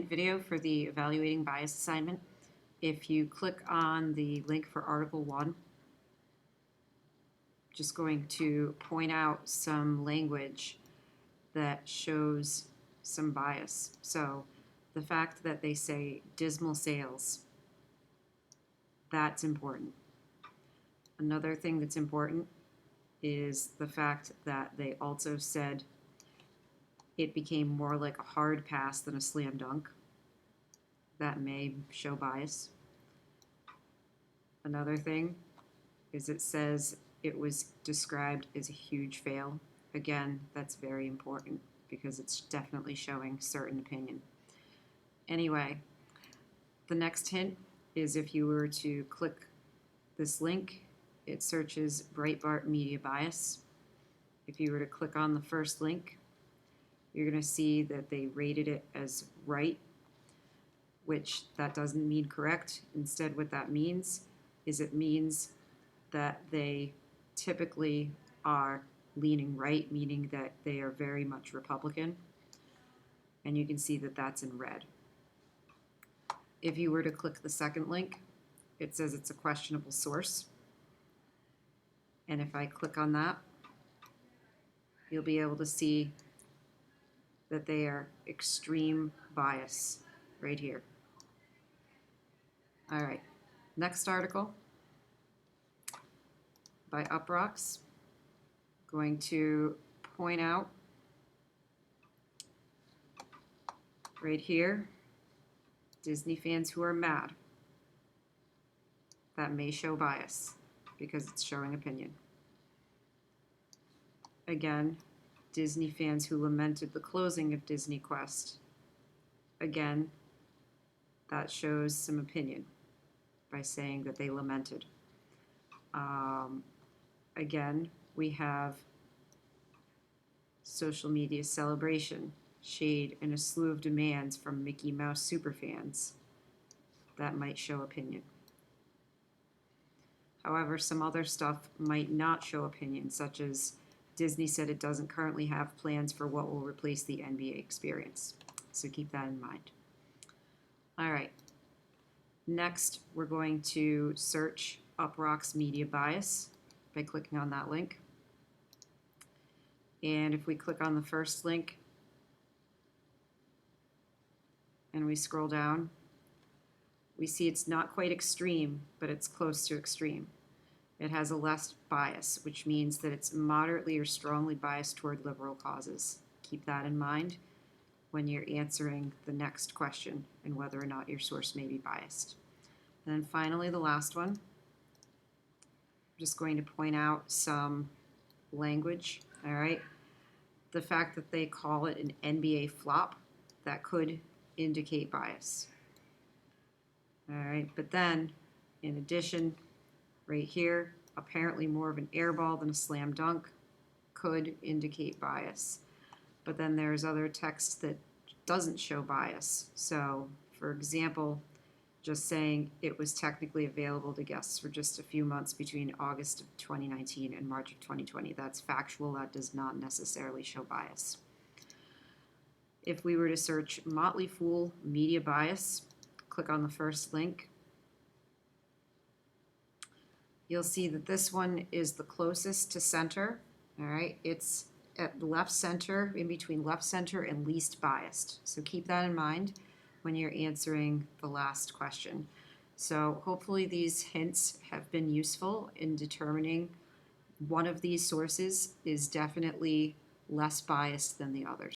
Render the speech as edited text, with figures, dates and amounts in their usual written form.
Video for the evaluating bias assignment. If you click on the link for Article 1, just going to point out some language that shows some bias. So the fact that they say dismal sales, that's important. Another thing that's important is the fact that they also said it became more like a hard pass than a slam dunk. That may show bias. Another thing is it says it was described as a huge fail. Again, that's very important because it's definitely showing certain opinion. Anyway, the next hint is if you were to click this link, it searches Breitbart media bias. If you were to click on the first link, you're going to see that they rated it as right, which that doesn't mean correct. Instead, what that means is it means that they typically are leaning right, meaning that they are very much Republican. And you can see that that's in red. If you were to click the second link, it says it's a questionable source. And if I click on that, you'll be able to see that they are extreme bias right here. All right, next article by Uproxx. Going to point out right here, Disney fans who are mad. That may show bias because it's showing opinion. Again, Disney fans who lamented the closing of Disney Quest. Again, that shows some opinion by saying that they lamented. Again, we have social media celebration, shade, and a slew of demands from Mickey Mouse superfans. That might show opinion. However, some other stuff might not show opinion, such as Disney said it doesn't currently have plans for what will replace the NBA experience. So keep that in mind. All right. Next, we're going to search Uproxx media bias by clicking on that link. And if we click on the first link and we scroll down, we see it's not quite extreme, but it's close to extreme. It has a less bias, which means that it's moderately or strongly biased toward liberal causes. Keep that in mind when you're answering the next question and whether or not your source may be biased. And then finally, the last one. I'm just going to point out some language, all right? The fact that they call it an NBA flop, that could indicate bias. All right, but then, in addition, right here, apparently more of an air ball than a slam dunk could indicate bias. But then there's other text that doesn't show bias. So, for example, just saying it was technically available to guests for just a few months between August of 2019 and March of 2020. That's factual. That does not necessarily show bias. If we were to search Motley Fool media bias, click on the first link, you'll see that this one is the closest to center. All right, it's at left center, in between left center and least biased. So keep that in mind when you're answering the last question. So hopefully these hints have been useful in determining one of these sources is definitely less biased than the others.